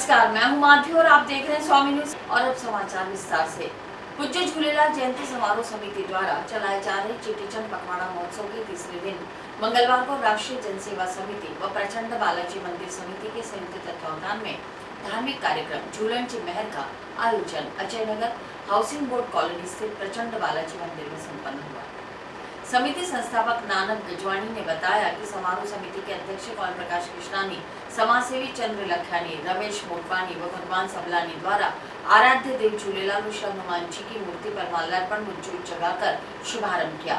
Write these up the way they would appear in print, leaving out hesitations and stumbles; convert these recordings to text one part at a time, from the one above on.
नमस्कार, मैं हूं माधवी और आप देख रहे हैं स्वामी न्यूज। और अब समाचार विस्तार से। पूज्य झूलेलाल जयंती समारोह समिति द्वारा चलाए जा रहे चेटीचंड पखवाड़ा महोत्सव के तीसरे दिन मंगलवार को राष्ट्रीय जनसेवा समिति व प्रचंड बालाजी मंदिर समिति के संयुक्त तत्वावधान में धार्मिक कार्यक्रम झूलन जी महर का आयोजन Ajay Nagar housing board colony स्थित प्रचंड बालाजी मंदिर में संपन्न हुआ। समिति संस्थापक नानक गजवानी ने बताया कि समारोह समिति के अध्यक्ष कौल प्रकाश कृष्णानी, समाजसेवी चंद्र लखानी, रमेश मोटवानी व भगवान सबलानी द्वारा आराध्य देव झूलेलाल और श्री हनुमान जी की मूर्ति पर माल्यार्पण व ज्योत जगाकर शुभारंभ किया।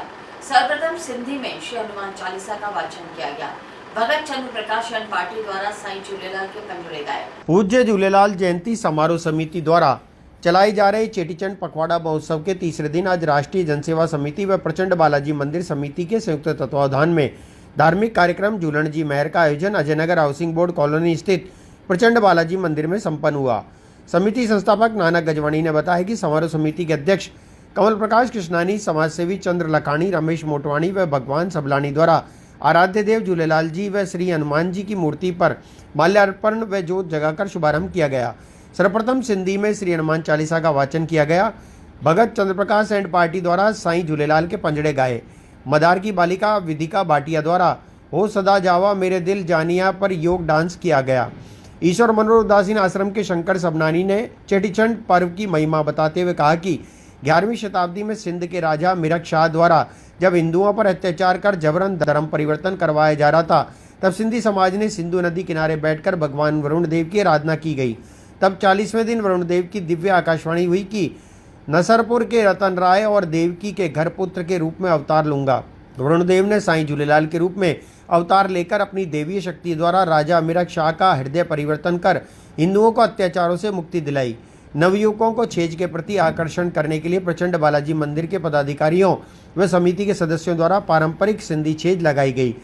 सर्वप्रथम सिंधी में श्री हनुमान चालीसा का वाचन किया गया। भगत चंद्र प्रकाश पार्टी द्वारा साईं झूलेलाल के पंजुड़े गाए। पूज्य झूलेलाल जयंती समारोह समिति द्वारा चलाई जा रही चेटीचंड पखवाड़ा महोत्सव के तीसरे दिन आज राष्ट्रीय जनसेवा समिति व प्रचंड बालाजी मंदिर समिति के संयुक्त तत्वावधान में धार्मिक कार्यक्रम झूलन जी महर का आयोजन Ajay Nagar housing board colony स्थित प्रचंड बालाजी मंदिर में संपन्न हुआ। समिति संस्थापक नानक गजवानी ने बताया कि समारोह समिति के अध्यक्ष कमल प्रकाश कृष्णानी, समाजसेवी चंद्र लखानी, रमेश मोटवानी व भगवान सबलानी द्वारा आराध्य देव झूलेलाल जी व श्री हनुमान जी की मूर्ति पर माल्यार्पण व ज्योत जगाकर शुभारंभ किया गया। सर्वप्रथम सिंधी में श्री हनुमान चालीसा का वाचन किया गया। भगत चंद्र प्रकाश पार्टी द्वारा साईं झूलेलाल के पंजड़े गाए। मदार की बालिका विधिका भाटिया द्वारा हो सदा जावा मेरे दिल जानिया पर योग डांस किया गया। ईश्वर मनोहर उदासीन आश्रम के शंकर सबनानी ने चेटीचंड पर्व की महिमा बताते हुए कहा कि 11वीं शताब्दी में सिंध के राजा मिरक शाह द्वारा जब हिंदुओं पर अत्याचार कर जबरन धर्म परिवर्तन करवाया जा रहा था, तब सिंधी समाज ने सिंधु नदी किनारे बैठकर भगवान वरुण देव की आराधना की गई। तब 40वें दिन वरुण देव की दिव्य आकाशवाणी हुई कि नसरपुर के रतन राय और देवकी के घर पुत्र के रूप में अवतार लूंगा। वरुण देव ने साईं झूलेलाल के रूप में अवतार लेकर अपनी देवीय शक्ति द्वारा राजा मिरक शाह का हृदय परिवर्तन कर हिंदुओं को अत्याचारों से मुक्ति दिलाई। नवयुवकों को छेज के प्रति आकर्षण करने के लिए प्रचंड बालाजी मंदिर के पदाधिकारियों व समिति के सदस्यों द्वारा पारंपरिक सिंधी छेज लगाई गई।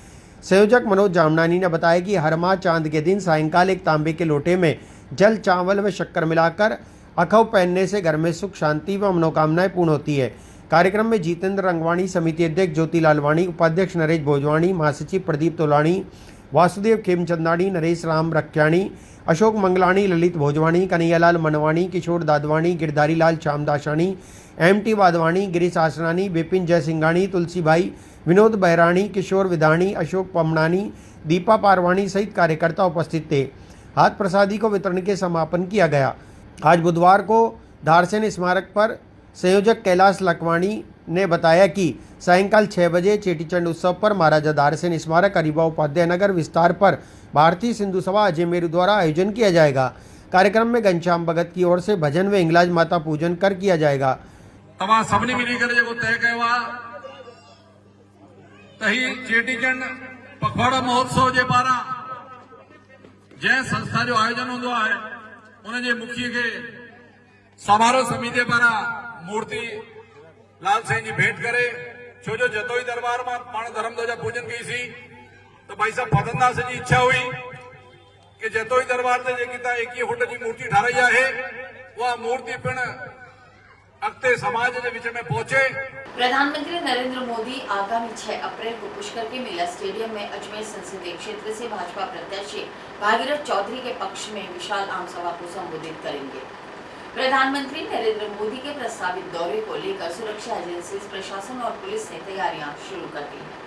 संयोजक मनोज जामनानी ने बताया कि हर माह चांद के दिन सायंकाल एक तांबे के लोटे में जल, चावल व शक्कर मिलाकर अखव पहनने से घर में सुख, शांति व मनोकामनाएं पूर्ण होती है। कार्यक्रम में जितेंद्र रंगवाणी, समिति अध्यक्ष ज्योति लालवाणी, उपाध्यक्ष नरेश भोजवाणी, महासचिव प्रदीप तोलाणी, वासुदेव खेमचंदानी, नरेश राम रख्याणी, अशोक मंगलानी, ललित भोजवाणी, कन्हैयालाल मनवाणी, किशोर दादवाणी, गिरधारी लाल श्यामदासानी, MT वाधवाणी, गिरीश आसरानी, विपिन जयसिंघानी, तुलसी भाई, विनोद बहराणी, किशोर विधानी, अशोक पमनानी, दीपा पारवाणी सहित कार्यकर्ता उपस्थित थे। हाथ प्रसादी को वितरण के समापन किया गया। आज बुधवार को धारसेन स्मारक पर संयोजक कैलाश लखवाणी ने बताया कि सायंकाल 6 बजे चेटीचंड उत्सव पर महाराजा धारसेन स्मारक अरीबा उपाध्याय नगर विस्तार पर भारतीय सिंधु सभा अजय मेरू द्वारा आयोजन किया जाएगा। कार्यक्रम में घनश्याम भगत की ओर से भजन व इंगलाज माता पूजन कर किया जाएगा। सबने मिली करे जेको तय कयो तही चेटीचंड पखवाड़ा महोत्सव जे पारा जै संस्था जो आयोजन होंदो है उनजे मुखी के समारोह समिति पारा मूर्ति लाल साईं जी भेंट करे। छो जो जतोई दरबार में पाण धर्म ध्वजा पूजन कई सी तो भाई साहब फतनदास जी इच्छा हुई कि जतोई दरबार से जेकी ता 21 फुट की मूर्ति ठाराई है वह मूर्ति पिण अगते समाज के विच में पहुंचे। प्रधानमंत्री नरेंद्र मोदी आगामी 6 अप्रैल को पुष्कर के मेला स्टेडियम में अजमेर संसदीय क्षेत्र से भाजपा प्रत्याशी भागीरथ चौधरी के पक्ष में विशाल आम सभा को संबोधित करेंगे। प्रधानमंत्री नरेंद्र मोदी के प्रस्तावित दौरे को लेकर सुरक्षा एजेंसी, प्रशासन और पुलिस ने तैयारियां शुरू कर दी हैं।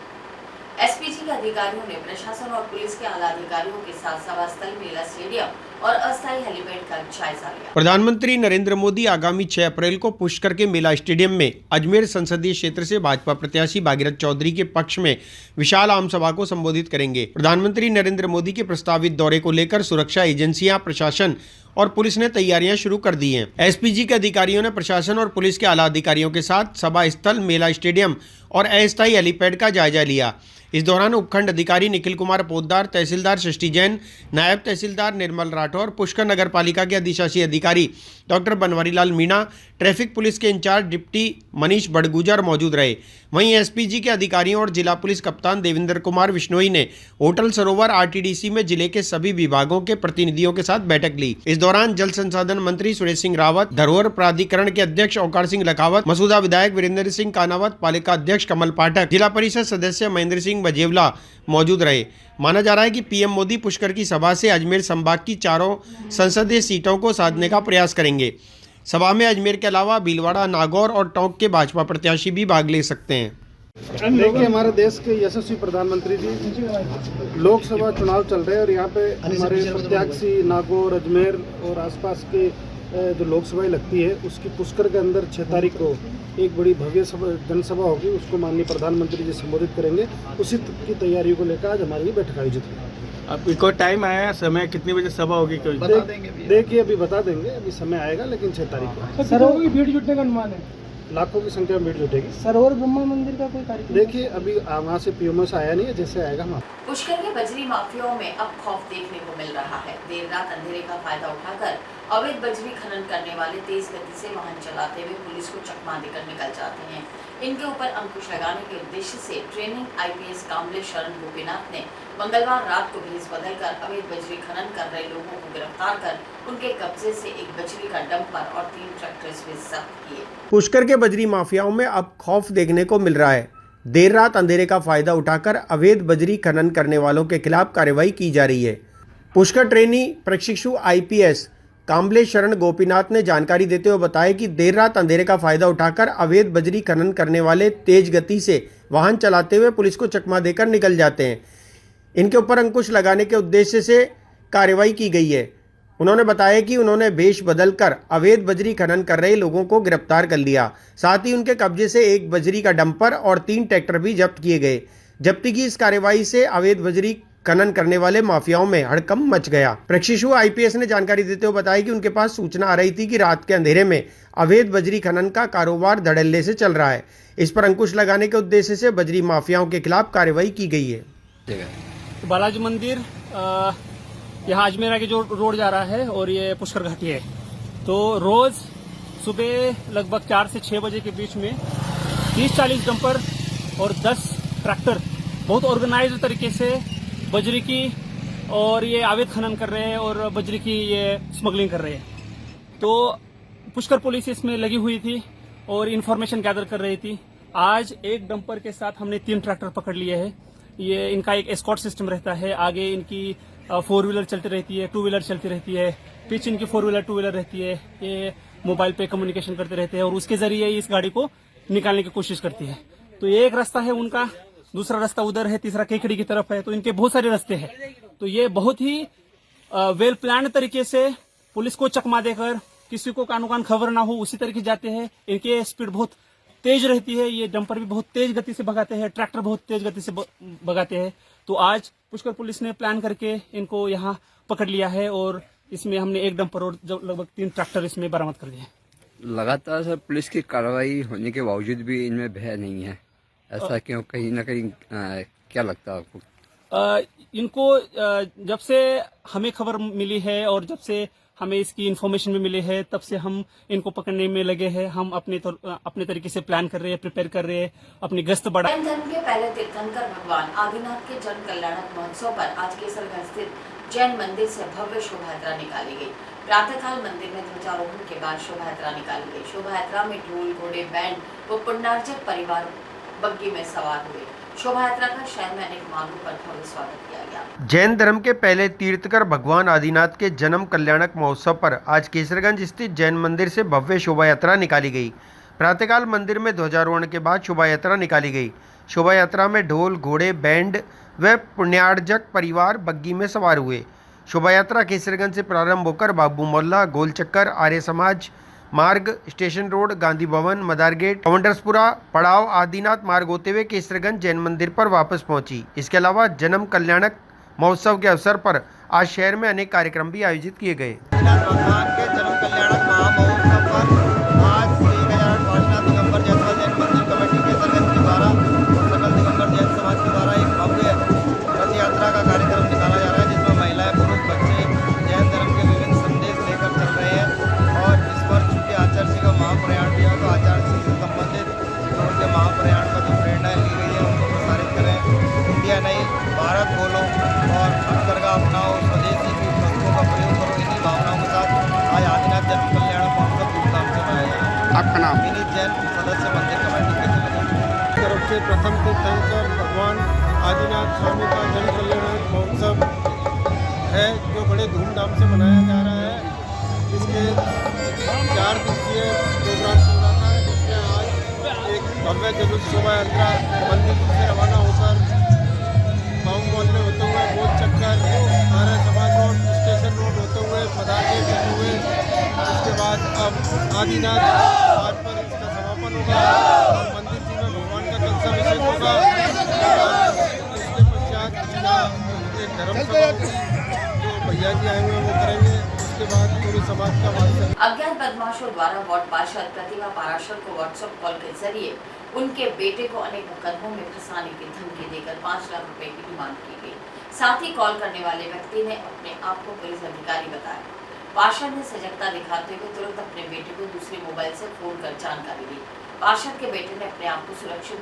SPG के अधिकारियों ने प्रशासन और पुलिस के आला अधिकारियों के साथ सभा स्थल, मेला स्टेडियम और अस्थायी हेलीपैड का जायजा लिया। प्रधानमंत्री नरेंद्र मोदी आगामी 6 अप्रैल को पुष्कर के मेला स्टेडियम में अजमेर संसदीय क्षेत्र से भाजपा प्रत्याशी भागीरथ चौधरी के पक्ष में विशाल आम सभा को संबोधित करेंगे। प्रधानमंत्री नरेंद्र मोदी के प्रस्तावित दौरे को लेकर सुरक्षा एजेंसियां, प्रशासन और पुलिस ने तैयारियां शुरू कर दी हैं। SPG के अधिकारियों ने प्रशासन और पुलिस के आला अधिकारियों के साथ सभा स्थल, मेला स्टेडियम और अस्थायी हेलीपैड का जायजा लिया। इस दौरान उपखंड अधिकारी निखिल कुमार पोद्दार, तहसीलदार सृष्टि जैन, नायब तहसीलदार निर्मल राठौर, पुष्कर नगर पालिका के अधिशासी अधिकारी doctor Banwari Lal Meena, traffic police के इंचार्ज डिप्टी मनीष बड़गुजर मौजूद रहे। वहीं SPG के अधिकारियों और जिला पुलिस कप्तान देवेंद्र कुमार विश्नोई ने होटल सरोवर RTDC में जिले के सभी विभागों के प्रतिनिधियों के साथ बैठक ली। इस दौरान जल संसाधन मंत्री सुरेश सिंह रावत, धरोहर प्राधिकरण के अध्यक्ष ओंकार सिंह लखावत, मसूदा विधायक वीरेंद्र सिंह कानावत, पालिका अध्यक्ष कमल पाठक, जिला परिषद सदस्य महेंद्र सिंह बजेवला मौजूद रहे। माना जा रहा है कि PM मोदी पुष्कर की सभा से अजमेर संभाग की 4 समारोह संसदीय सीटों को साधने का प्रयास करेंगे। सभा में अजमेर के अलावा भीलवाड़ा, नागौर और टोंक के भाजपा प्रत्याशी भी भाग ले सकते हैं। देखिए, हमारे देश के यशस्वी प्रधानमंत्री जी लोकसभा चुनाव चल रहे हैं और यहाँ पे हमारे प्रत्याशी नागौर, अजमेर और आसपास के जो लोकसभा लगती है उसकी पुष्कर के अंदर 6 तारीख को एक बड़ी भव्य जनसभा होगी। उसको माननीय प्रधानमंत्री जी संबोधित करेंगे। उसी की तैयारियों को लेकर आज हमारी बैठक आयोजित हुई। अब कोई टाइम आया है, समय कितने बजे सभा होगी? देखिए, अभी बता देंगे, अभी समय आएगा, लेकिन 6 तारीख को सरोवर की भीड़ जुटने का अनुमान है, लाखों की संख्या में भीड़ जुटेगी। सरोवर ब्रह्मा मंदिर का कोई कार्यक्रम? देखिए, अभी वहाँ से पीएमओ आया नहीं है, जैसे आएगा हम। पुष्कर के बजरी माफियाओं में अब खौफ देखने को मिल रहा है। देर रात अंधेरे का फायदा उठाकर अवैध बजरी खनन करने वाले तेज गति से वाहन चलाते हुए पुलिस को चकमा देकर निकल जाते हैं। इनके ऊपर अंकुश लगाने के उद्देश्य से ट्रेनिंग आईपीएस कामले शरण गोपीनाथ ने मंगलवार रात को भेस बदलकर अवैध बजरी खनन कर रहे लोगों को गिरफ्तार कर उनके कब्जे से एक बजरी का डंपर और 3 ट्रैक्टर्स भी जब्त किए। पुष्कर के बजरी माफियाओं में अब खौफ देखने को मिल रहा है। देर रात अंधेरे का फायदा उठाकर अवैध बजरी खनन करने वालों के खिलाफ कार्रवाई की जा रही है। पुष्कर ट्रेनी प्रशिक्षु आईपीएस कामले शरण गोपीनाथ ने जानकारी देते हुए बताया कि देर रात अंधेरे का फायदा उठाकर अवैध बजरी खनन करने वाले तेज गति से वाहन चलाते हुए पुलिस को चकमा देकर निकल जाते हैं। इनके ऊपर अंकुश लगाने के उद्देश्य से कार्रवाई की गई है। उन्होंने बताया कि उन्होंने भेष बदलकर अवैध बजरी खनन कर रहे लोगों को गिरफ्तार कर लिया। साथ ही उनके कब्जे से एक बजरी का डंपर और 3 ट्रैक्टर भी जब्त किए गए। जब्ती की इस कार्रवाई से अवैध बजरी खनन करने वाले माफियाओं में हड़कंप मच गया। प्रशिक्षु आईपीएस ने जानकारी देते हुए बताया कि उनके पास सूचना आ रही थी कि रात के अंधेरे में अवैध बजरी खनन का कारोबार धड़ल्ले से चल रहा है। इस पर अंकुश लगाने के उद्देश्य से बजरी माफियाओं के खिलाफ कार्रवाई की गई है। बालाजी मंदिर यहाँ अजमेर आगे जो रोड जा रहा है और ये पुष्कर घाटी है, तो रोज सुबह लगभग 4 से 6 बजे के बीच में 30-40 डंपर और 10 ट्रैक्टर बहुत ऑर्गेनाइज्ड तरीके से बजरी की और ये अवैध खनन कर रहे हैं और बजरी की ये स्मगलिंग कर रहे हैं। तो पुष्कर पुलिस इसमें लगी हुई थी और इन्फॉर्मेशन गैदर कर रही थी। आज एक डंपर के साथ हमने 3 ट्रैक्टर पकड़ लिए हैं। ये इनका एक एस्कॉर्ट सिस्टम रहता है, आगे इनकी 4 व्हीलर चलती रहती है, 2 व्हीलर चलती रहती है, पीछे इनकी 4 व्हीलर 2 व्हीलर रहती है। ये मोबाइल पे कम्युनिकेशन करते रहते हैं और उसके जरिए इस गाड़ी को निकालने की कोशिश करती है। तो ये एक रास्ता है उनका, दूसरा रास्ता उधर है, तीसरा केकड़ी की तरफ है। तो इनके बहुत सारे रास्ते हैं। तो ये बहुत ही वेल प्लान तरीके से पुलिस को चकमा देकर किसी को कानो कान खबर ना हो उसी तरीके जाते हैं। इनके स्पीड बहुत तेज रहती है। ये डंपर भी बहुत तेज गति से भगाते हैं, ट्रैक्टर बहुत तेज गति से भगाते हैं। तो आज पुष्कर पुलिस ने प्लान करके इनको यहाँ पकड़ लिया है और इसमें हमने एक डंपर और लगभग 3 ट्रैक्टर इसमें बरामद कर दिए। लगातार सर पुलिस की कार्रवाई होने के बावजूद भी इनमें भय नहीं है, ऐसा क्यों? कहीं ना कहीं क्या लगता है आपको? इनको जब से हमें खबर मिली है और जब से हमें इसकी इन्फॉर्मेशन भी मिली है, तब से हम इनको पकड़ने में लगे हैं। हम अपने तरीके से प्लान कर रहे हैं, प्रिपेयर कर रहे हैं, अपनी गश्त बढ़ा। जैन धर्म के पहले तीर्थंकर भगवान आदिनाथ के जन कल्याणक महोत्सव पर आज केसरगंज स्थित जैन मंदिर से भव्य शोभा यात्रा निकाली गई। प्रातःकाल मंदिर में ध्वजारोहण के बाद शोभा यात्रा निकाली गई। शोभा यात्रा में ढोल, घोड़े, बैंड व पुण्यार्जक परिवार बग्गी में सवार हुए। शोभा यात्रा का शहर में अनेक मार्गों पर भव्य स्वागत किया गया। जैन धर्म के पहले तीर्थकर भगवान आदिनाथ के जन्म कल्याणक महोत्सव पर आज केसरगंज स्थित जैन मंदिर से भव्य शोभा यात्रा निकाली गई। प्रातःकाल मंदिर में ध्वजारोहण के बाद शोभा यात्रा निकाली गई। शोभा यात्रा में ढोल, घोड़े, बैंड व पुण्यार्जक परिवार बग्गी में सवार हुए। शोभा यात्रा केसरगंज से प्रारंभ होकर बाबू मोहल्ला, गोल चक्कर, आर्य समाज मार्ग, स्टेशन रोड, गांधी भवन, मदार गेट, काउंटर्सपुरा, पड़ाव, आदिनाथ मार्ग होते हुए केसरगंज जैन मंदिर पर वापस पहुंची। इसके अलावा जन्म कल्याणक महोत्सव के अवसर पर आज शहर में अनेक कार्यक्रम भी आयोजित किए गए। भगवान के जन्म कल्याणक महामहोत्सव पर आज 1008 दिगंबर जैन मंदिर कमेटी केसरगंज के द्वारा सकल दिगंबर जैन समाज के द्वारा एक भव्य रथ यात्रा का कार्यक्रम निकाला जा रहा है, जिसमें महिलाएं, पुरुष, बच्चे जैन धर्म के विभिन्न संदेश लेकर चल रहे हैं। और इस वर्ष चूँकि आचार्य जी का महाप्रयाण भी है, तो आचार्य जी से संबंधित जो उनके महाप्रयाण का जो प्रेरणा ली गई है उनको प्रसारित करें। इंडिया नहीं, भारत बोलो और हथकरघा अपनाओ, स्वदेशी की वस्तुओं का प्रयोग करो। इन्हीं भावनाओं के साथ आज आदिनाथ जन्म कल्याण महोत्सव धूमधाम से मनाया जा रहा है। आपका नाम? विनीत जैन, सदस्य मंदिर कमेटी के तरफ से प्रथम तीर्थंकर भगवान आदिनाथ स्वामी का जन कल्याण महोत्सव है जो बड़े धूमधाम से मनाया जा रहा है। इसके 4 दिवसीय प्रोग्राम चल रहा था, जिसमें आज एक भव्य जुलूस शोभा यात्रा मंदिर से रवाना होकर गाँव मोहल्ले होते हुए गोल चक्कर Arya Samaj road station road होते हुए पदार्थ चलते हुए उसके बाद अब आदिनाथ घाट पर इसका समापन होगा और मंदिर जी में भगवान का कलशाभिषेक होगा। इसके पश्चात एक धर्म सभा होगी जो भैया जी आए हुए हैं वो करेंगे। उसके बाद पूरे समाज का वास्तव अज्ञात बदमाशों द्वारा वार्ड पार्षद प्रतिभा पाराशर को व्हाट्सएप कॉल के जरिए उनके बेटे को अनेक मुकदमों में फंसाने की धमकी देकर 5 लाख रुपए की डिमांड की गई। साथ ही कॉल करने वाले व्यक्ति ने अपने आप को पुलिस अधिकारी बताया। पार्षद ने सजगता दिखाते हुए तुरंत अपने बेटे को दूसरे मोबाइल से फोन कर जानकारी दी। पार्षद के बेटे ने अपने आप को सुरक्षित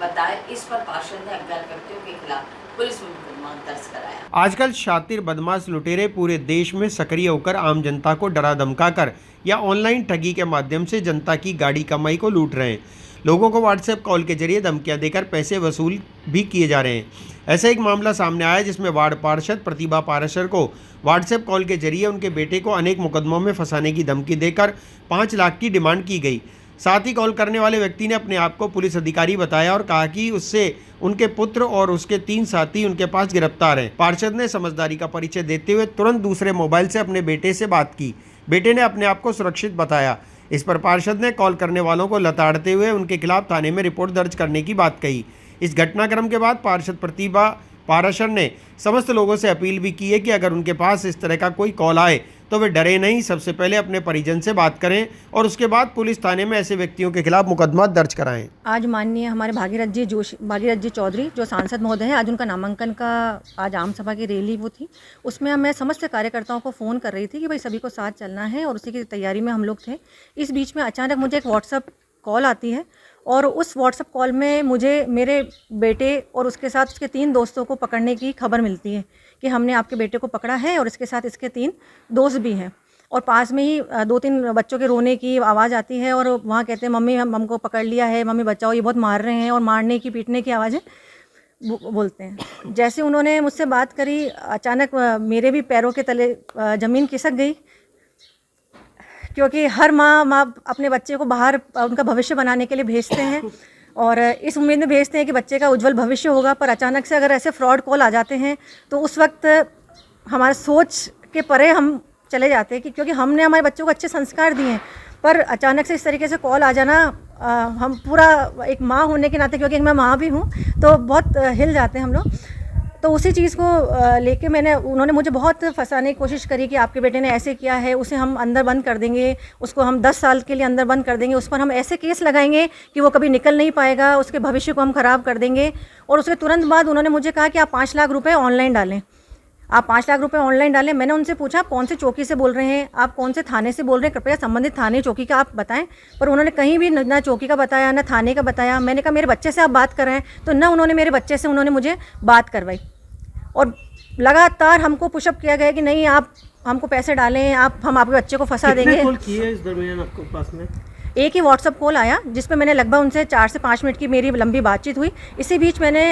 बताया। इस पर पार्षद ने अज्ञात व्यक्तियों के खिलाफ पुलिस में मुकदमा दर्ज कराया। आजकल शातिर बदमाश लुटेरे पूरे देश में सक्रिय होकर आम जनता को डरा धमकाकर या ऑनलाइन ठगी के माध्यम से जनता की गाड़ी कमाई को लूट रहे हैं। लोगों को व्हाट्सएप कॉल के जरिए धमकियां देकर पैसे वसूल भी किए जा रहे हैं। ऐसा एक मामला सामने आया जिसमें वार्ड पार्षद प्रतिभा पाराशर को व्हाट्सएप कॉल के जरिए उनके बेटे को अनेक मुकदमों में फंसाने की धमकी देकर 5 लाख की डिमांड की गई। साथ ही कॉल करने वाले व्यक्ति ने अपने आप को पुलिस अधिकारी बताया और कहा कि उससे उनके पुत्र और उसके 3 साथी उनके पास गिरफ्तार हैं। पार्षद ने समझदारी का परिचय देते हुए तुरंत दूसरे मोबाइल से अपने बेटे से बात की। बेटे ने अपने आप को सुरक्षित बताया। इस पर पार्षद ने कॉल करने वालों को लताड़ते हुए उनके खिलाफ थाने में रिपोर्ट दर्ज करने की बात कही। इस घटनाक्रम के बाद पार्षद प्रतिभा पाराशर ने समस्त लोगों से अपील भी की है कि अगर उनके पास इस तरह का कोई कॉल आए तो वे डरे नहीं, सबसे पहले अपने परिजन से बात करें और उसके बाद पुलिस थाने में ऐसे व्यक्तियों के खिलाफ मुकदमा दर्ज कराएं। आज माननीय हमारे भागीरथ जी चौधरी जो सांसद महोदय हैं, आज उनका नामांकन का आज आम सभा की रैली वो थी। उसमें मैं समस्त कार्यकर्ताओं को फ़ोन कर रही थी कि भाई सभी को साथ चलना है और उसी की तैयारी में हम लोग थे। इस बीच में अचानक मुझे एक व्हाट्सएप कॉल आती है और उस व्हाट्सएप कॉल में मुझे मेरे बेटे और उसके साथ उसके 3 दोस्तों को पकड़ने की खबर मिलती है कि हमने आपके बेटे को पकड़ा है और इसके साथ इसके 3 दोस्त भी हैं। और पास में ही 2-3 बच्चों के रोने की आवाज़ आती है और वहाँ कहते हैं मम्मी हमको पकड़ लिया है, मम्मी बचाओ, ये बहुत मार रहे हैं, और मारने की पीटने की आवाज़ें बोलते हैं। जैसे उन्होंने मुझसे बात करी, अचानक मेरे भी पैरों के तले ज़मीन खिसक गई, क्योंकि हर माँ अपने बच्चे को बाहर उनका भविष्य बनाने के लिए भेजते हैं और इस उम्मीद में भेजते हैं कि बच्चे का उज्जवल भविष्य होगा। पर अचानक से अगर ऐसे फ्रॉड कॉल आ जाते हैं तो उस वक्त हमारे सोच के परे हम चले जाते हैं कि क्योंकि हमने हमारे बच्चों को अच्छे संस्कार दिए हैं, पर अचानक से इस तरीके से कॉल आ जाना, हम पूरा एक माँ होने के नाते, क्योंकि मैं माँ भी हूँ, तो बहुत हिल जाते हैं हम लोग। तो उसी चीज़ को लेके उन्होंने मुझे बहुत फंसाने की कोशिश करी कि आपके बेटे ने ऐसे किया है, उसे हम अंदर बंद कर देंगे, उसको हम 10 साल के लिए अंदर बंद कर देंगे, उस पर हम ऐसे केस लगाएंगे कि वो कभी निकल नहीं पाएगा, उसके भविष्य को हम ख़राब कर देंगे। और उसके तुरंत बाद उन्होंने मुझे कहा कि आप 5 लाख रुपये ऑनलाइन डालें, आप 5 लाख रुपए ऑनलाइन डालें। मैंने उनसे पूछा आप कौन से चौकी से बोल रहे हैं, आप कौन से थाने से बोल रहे हैं, कृपया संबंधित थाने चौकी का आप बताएं। पर उन्होंने कहीं भी ना चौकी का बताया ना थाने का बताया। मैंने कहा मेरे बच्चे से आप बात कर रहे हैं, तो ना उन्होंने मेरे बच्चे से उन्होंने मुझे बात करवाई और लगातार हमको पुशअप किया गया कि नहीं आप हमको पैसे डालें, हम आपके बच्चे को फंसा देंगे। कॉल किए इस दरमियान आपको पास में? एक ही व्हाट्सअप कॉल आया जिसमें मैंने लगभग उनसे 4 से 5 मिनट की मेरी लंबी बातचीत हुई। इसी बीच मैंने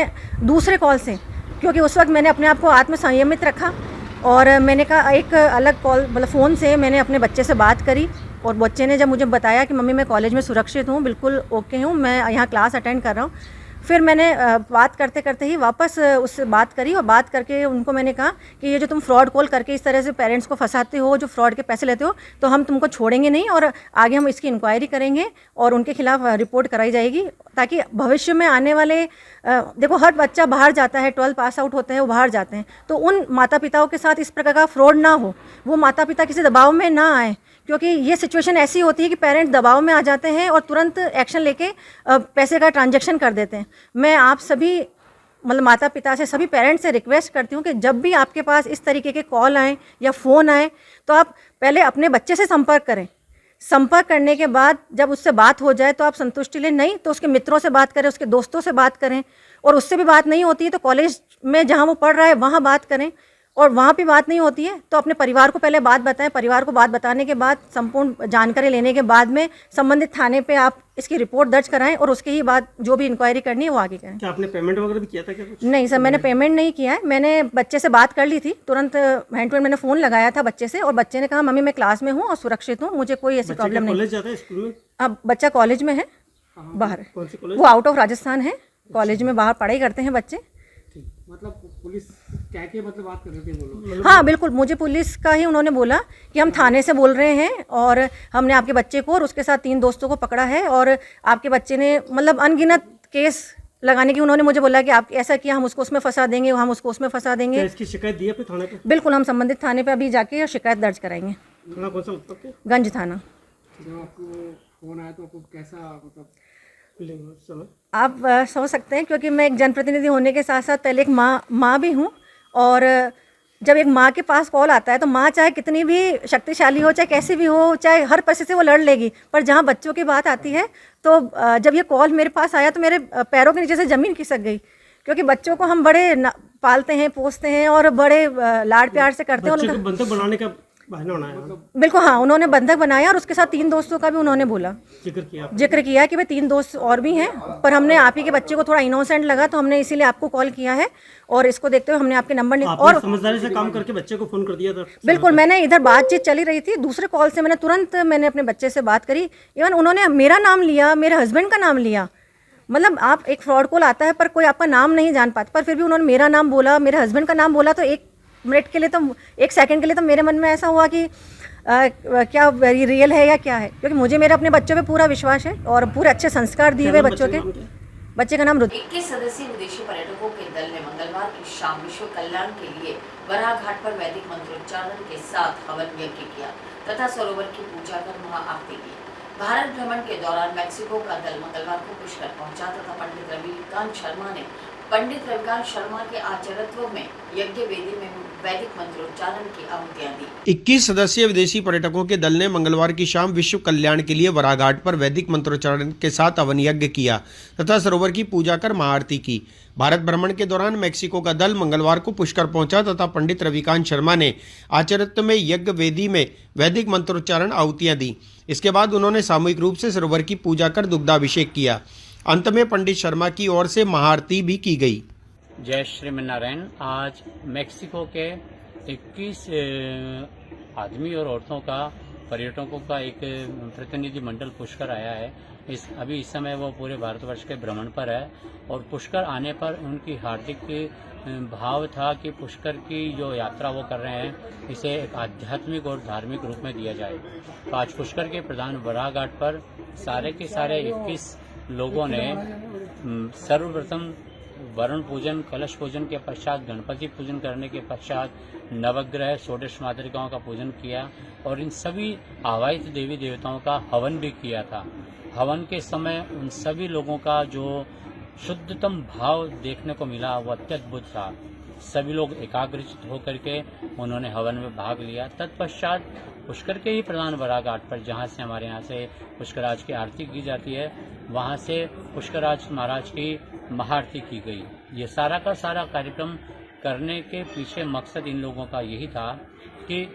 दूसरे कॉल से, क्योंकि उस वक्त मैंने अपने आप को आत्मसंयमित रखा और मैंने कहा एक अलग कॉल मतलब फ़ोन से मैंने अपने बच्चे से बात करी और बच्चे ने जब मुझे बताया कि मम्मी मैं कॉलेज में सुरक्षित हूँ, बिल्कुल ओके हूँ, मैं यहाँ क्लास अटेंड कर रहा हूँ, फिर मैंने बात करते करते ही वापस उससे बात करी और बात करके उनको मैंने कहा कि ये जो तुम फ्रॉड कॉल करके इस तरह से पेरेंट्स को फंसाते हो, जो फ्रॉड के पैसे लेते हो, तो हम तुमको छोड़ेंगे नहीं और आगे हम इसकी इंक्वायरी करेंगे और उनके खिलाफ रिपोर्ट कराई जाएगी, ताकि भविष्य में आने वाले देखो हर बच्चा बाहर जाता है, 12 पास आउट होते हैं, वो बाहर जाते हैं, तो उन माता पिताओं के साथ इस प्रकार का फ्रॉड ना हो, वो माता पिता किसी दबाव में ना आए, क्योंकि ये सिचुएशन ऐसी होती है कि पेरेंट्स दबाव में आ जाते हैं और तुरंत एक्शन लेके पैसे का ट्रांजैक्शन कर देते हैं। मैं आप सभी मतलब माता पिता से, सभी पेरेंट्स से रिक्वेस्ट करती हूँ कि जब भी आपके पास इस तरीके के कॉल आएँ या फ़ोन आए तो आप पहले अपने बच्चे से संपर्क करें। संपर्क करने के बाद जब उससे बात हो जाए तो आप संतुष्टि लें, नहीं तो उसके मित्रों से बात करें, उसके दोस्तों से बात करें, और उससे भी बात नहीं होती है तो कॉलेज में जहाँ वो पढ़ रहा है वहाँ बात करें। और वहाँ भी बात नहीं होती है तो अपने परिवार को पहले बात बताएं। परिवार को बात बताने के बाद संपूर्ण जानकारी लेने के बाद में संबंधित थाने पे आप इसकी रिपोर्ट दर्ज कराएं और उसके ही बाद जो भी इंक्वायरी करनी है वो आगे करें। क्या आपने पेमेंट वगैरह भी किया था क्या कुछ? नहीं सर, मैंने पेमेंट नहीं किया है। मैंने बच्चे से बात कर ली थी, तुरंत हैंड टू हैंड मैंने फ़ोन लगाया था बच्चे से और बच्चे ने कहा मम्मी मैं क्लास में हूँ और सुरक्षित हूँ, मुझे कोई ऐसी प्रॉब्लम नहीं। कॉलेज जाता है स्कूल में? अब बच्चा कॉलेज में है बाहर, कौन सी कॉलेज? वो आउट ऑफ राजस्थान है, कॉलेज में बाहर पढ़ाई करते हैं बच्चे। मतलब पुलिस क्या मतलब बात कर रही थी वो लोग? हाँ बिल्कुल, मुझे पुलिस का ही उन्होंने बोला कि हम थाने से बोल रहे हैं और हमने आपके बच्चे को और उसके साथ 3 दोस्तों को पकड़ा है और आपके बच्चे ने मतलब अनगिनत केस लगाने की उन्होंने मुझे बोला कि आप ऐसा किया हम उसको उसमें फंसा देंगे, हम उसको उसमें फंसा देंगे। क्या इसकी शिकायत दी आपने थाने पे? बिल्कुल, हम संबंधित थाने पे अभी जाके शिकायत दर्ज कराएंगे। थाना कौन सा मतलब? गंज थाना। जब आपको फोन आया तो आपको कैसा मतलब आप समझ सकते हैं क्योंकि मैं एक जनप्रतिनिधि होने के साथ साथ पहले एक माँ भी हूँ और जब एक माँ के पास कॉल आता है तो माँ चाहे कितनी भी शक्तिशाली हो, चाहे कैसी भी हो, चाहे हर परिस्थिति से वो लड़ लेगी, पर जहाँ बच्चों की बात आती है तो जब ये कॉल मेरे पास आया तो मेरे पैरों के नीचे से ज़मीन खिसक गई क्योंकि बच्चों को हम बड़े पालते हैं, पोसते हैं और बड़े लाड प्यार से करते हैं। बच्चे को बंधक बनाने का बहाना बनाया? बिल्कुल हाँ, उन्होंने बंधक बनाया और उसके साथ 3 दोस्तों का भी उन्होंने बोला, जिक्र किया कि भाई 3 दोस्त और भी हैं, पर हमने आप ही के बच्चे को थोड़ा इनोसेंट लगा तो हमने इसीलिए आपको कॉल किया है और इसको देखते हुए हमने आपके नंबर और समझदारी से काम करके बच्चे को फोन कर दिया था? बिल्कुल, मैंने इधर बातचीत चली रही थी, दूसरे कॉल से मैंने तुरंत अपने बच्चे से बात करी। इवन उन्होंने मेरा नाम लिया, मेरे हस्बैंड का नाम लिया। मतलब आप एक फ्रॉड कॉल आता है पर कोई आपका नाम नहीं जान पाता, पर फिर भी उन्होंने मेरा नाम बोला, मेरे हस्बैंड का नाम बोला तो 1 मिनट के लिए तो 1 सेकंड के लिए तो मेरे मन में ऐसा हुआ कि क्या वेरी रियल है या क्या है, क्योंकि मुझे मेरे अपने बच्चों पे पूरा विश्वास है और पूरे अच्छे संस्कार दिए हुए बच्चों के। बच्चे का नाम रुद्र। 21 सदस्यीय विदेशी पर्यटकों के दल ने मंगलवार की शाम विश्व कल्याण के लिए वराह घाट पर वैदिक मंत्रोच्चारण के साथ हवन यज्ञ किया तथा सरोवर की पूजा कर महाआरती की। भारत भ्रमण के दौरान मैक्सिको का दल मंगलवार को पुष्कर पहुंचा तथा पंडित रविकांत शर्मा के आचार्यत्व में यज्ञ वेदी में वैदिक मंत्रोच्चारण की आहुतियां दी। 21 सदस्यीय विदेशी पर्यटकों के दल ने मंगलवार की शाम विश्व कल्याण के लिए वराह घाट पर वैदिक मंत्रोच्चारण के साथ हवन यज्ञ किया तथा सरोवर की पूजा कर महाआरती की। भारत भ्रमण के दौरान मैक्सिको का दल मंगलवार को पुष्कर पहुंचा तथा पंडित रविकांत शर्मा ने आचार्यत्व में यज्ञ वेदी में वैदिक मंत्रोच्चारण आहुतियां दी। इसके बाद उन्होंने सामूहिक रूप से सरोवर की पूजा कर दुग्धाभिषेक किया। अंत में पंडित शर्मा की ओर से महाआरती भी की गई। जय श्रीमन्नारायण। आज मैक्सिको के 21 आदमी और औरतों का पर्यटकों का एक प्रतिनिधि मंडल पुष्कर आया है। इस समय वो पूरे भारतवर्ष के भ्रमण पर है और पुष्कर आने पर उनकी हार्दिक भाव था कि पुष्कर की जो यात्रा वो कर रहे हैं इसे एक आध्यात्मिक और धार्मिक रूप में दिया जाए। तो आज पुष्कर के प्रधान वराह घाट पर सारे के सारे 21 लोगों ने सर्वप्रथम वरुण पूजन, कलश पूजन के पश्चात गणपति पूजन करने के पश्चात नवग्रह षोडश मातृकाओं का पूजन किया और इन सभी आवाहित देवी देवताओं का हवन भी किया था। हवन के समय उन सभी लोगों का जो शुद्धतम भाव देखने को मिला वो अत्यद्भुत था। सभी लोग एकाग्रचित होकर के उन्होंने हवन में भाग लिया। तत्पश्चात पुष्कर के ही प्रधान वराह घाट पर जहाँ से हमारे यहाँ से पुष्कराज की आरती की जाती है वहाँ से पुष्कराज महाराज की महाआरती की गई। ये सारा का सारा कार्यक्रम करने के पीछे मकसद इन लोगों का यही था कि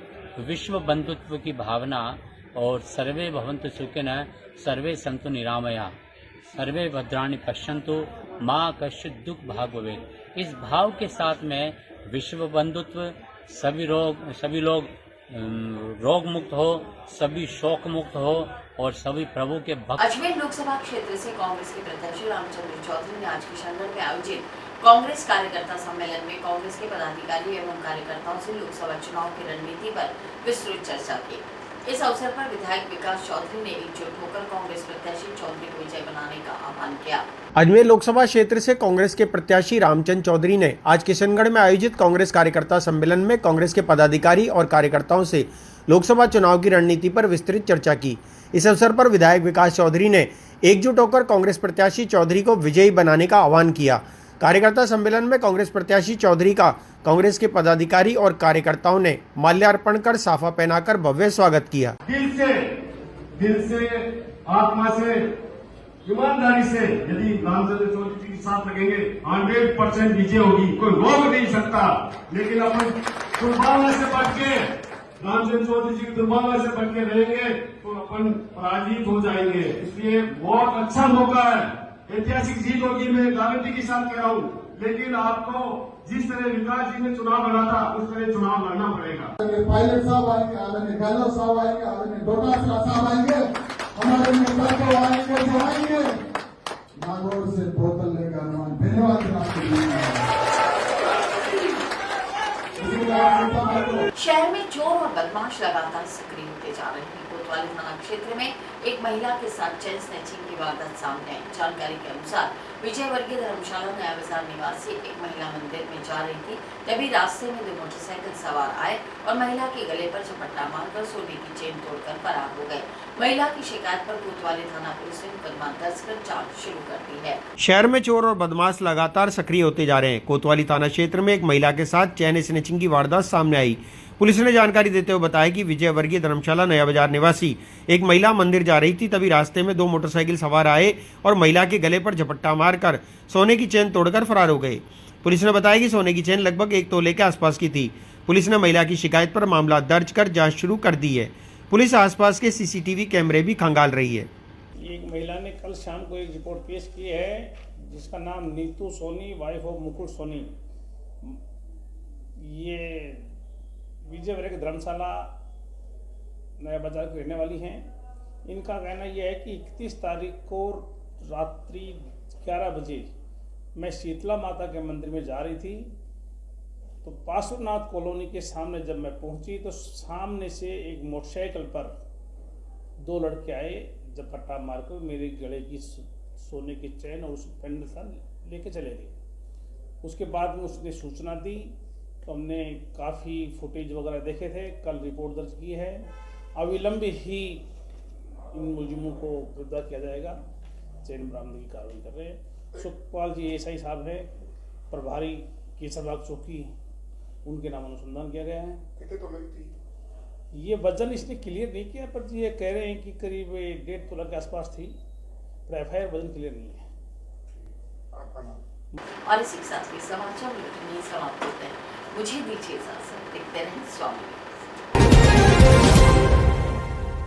विश्व बंधुत्व की भावना और सर्वे भवन्तु सुखिनः सर्वे सन्तु निरामया सर्वे भद्राणि पश्यन्तु माँ कश्चित् दुख भाग भवेत्। इस भाव के साथ में विश्व बंधुत्व, सभी लोग रोग मुक्त हो, सभी शोक मुक्त हो और सभी प्रभु के भक्त। अजमेर लोकसभा क्षेत्र से कांग्रेस के प्रत्याशी रामचंद्र चौधरी ने आज किशनगढ़ में आयोजित कांग्रेस कार्यकर्ता सम्मेलन में कांग्रेस के पदाधिकारी एवं कार्यकर्ताओं से लोकसभा चुनाव की रणनीति पर विस्तृत चर्चा की। इस अवसर पर विधायक विकास चौधरी ने एकजुट होकर कांग्रेस प्रत्याशी चौधरी को विजय बनाने का आह्वान किया। अजमेर लोकसभा क्षेत्र से कांग्रेस के प्रत्याशी रामचंद्र चौधरी ने आज किशनगढ़ में आयोजित कांग्रेस कार्यकर्ता सम्मेलन में कांग्रेस के पदाधिकारी और कार्यकर्ताओं से लोकसभा चुनाव की रणनीति पर विस्तृत चर्चा की। इस अवसर पर विधायक विकास चौधरी ने एकजुट होकर कांग्रेस प्रत्याशी चौधरी को विजयी बनाने का आह्वान किया। कार्यकर्ता सम्मेलन में कांग्रेस प्रत्याशी चौधरी का कांग्रेस के पदाधिकारी और कार्यकर्ताओं ने माल्यार्पण कर साफा पहनाकर भव्य स्वागत किया। दिल से आत्मा से ईमानदारी से यदि रामचंद्र चौधरी के साथ लगेंगे 100% विजय होगी, कोई रोक नहीं सकता। लेकिन अपन दुर्भावना से बच के, रामचंद्र चौधरी जी की दुर्भावना से बच के रहेंगे तो अपन पराजित हो जाएंगे। इसलिए बहुत अच्छा मौका है, ऐतिहासिक जीत होगी, मैं गारंटी के साथ कह रहा हूँ। लेकिन आपको जिस तरह विकास जी ने चुनाव लड़ा था उस तरह चुनाव लड़ना पड़ेगा। पायलट साहब आएंगे, आदरणीय गहलोत साहब आएंगे, आदरणीय डोटासरा साहब आएंगे, हमारे नेता को आएंगे जो आएंगे, नागौर से बोतल लेकर हनुमान धन्यवाद। शहर में चोर और बदमाश लगातार सक्रिय होते जा रहे हैं। कोतवाली थाना क्षेत्र में एक महिला के साथ चेन स्नैचिंग की वारदात सामने आई। जानकारी के अनुसार विजय वर्गीय धर्मशाला नया बाजार निवासी एक महिला मंदिर में जा रही थी, तभी रास्ते में 2 मोटरसाइकिल सवार आए और महिला के गले पर झपट्टा मारकर सोने की चेन तोड़कर फरार हो गए। महिला की शिकायत पर कोतवाली थाना पुलिस ने मुकदमा दर्ज कर जांच शुरू कर दी है। शहर में चोर और बदमाश लगातार सक्रिय होते जा रहे हैं। कोतवाली थाना क्षेत्र में एक महिला के साथ चैन स्नैचिंग की वारदात सामने आई। पुलिस ने जानकारी देते हुए बताया कि विजय वर्गीय धर्मशाला नया बाजार निवासी एक महिला मंदिर जा रही थी, तभी रास्ते में 2 मोटरसाइकिल सवार आए और महिला के गले पर झपट्टा मारकर सोने की चेन तोड़कर फरार हो गए। पुलिस ने बताया कि सोने की चेन लगभग 1 तोले के आसपास की थी। पुलिस ने महिला की शिकायत पर मामला दर्ज कर जांच शुरू कर दी है। पुलिस आसपास के सीसीटीवी कैमरे भी खंगाल रही है। एक महिला ने कल शाम को एक रिपोर्ट पेश की है, जिसका नाम नीतू सोनी, वाइफ ऑफ मुकुट सोनी। ये विजय वर्गीय धर्मशाला नया बाजार की रहने वाली हैं। इनका कहना यह है कि 31 तारीख को रात्रि 11 बजे मैं शीतला माता के मंदिर में जा रही थी, तो पासुरनाथ कॉलोनी के सामने जब मैं पहुंची तो सामने से एक मोटरसाइकिल पर 2 लड़के आए, झपट्टा मारकर मेरे गले की सोने की चैन और उस पेंडेंट सा लेके चले गए। उसके बाद में उसने सूचना दी तो हमने काफ़ी फुटेज वगैरह देखे थे, कल रिपोर्ट दर्ज की है। अविलंब ही इन मुलजिमों को गिरफ्तार किया जाएगा। चैन बरामदगी की कार्रवाई कर रहे हैं। सुखपाल जी एसआई साहब है, प्रभारी केसरबाग चौकी, उनके नाम अनुसंधान किया गया है। कितने तोले थी? ये वजन इसने क्लियर नहीं किया, पर ये कह रहे हैं कि करीब 1.5 तोला के आसपास थी, पर एफआईआर वजन क्लियर नहीं है। आपका नाम? और इसी के साथ समाचार बुलेटिन समाप्त होते हैं। मुझे दीजिए इजाजत, देखते रहें स्वामी।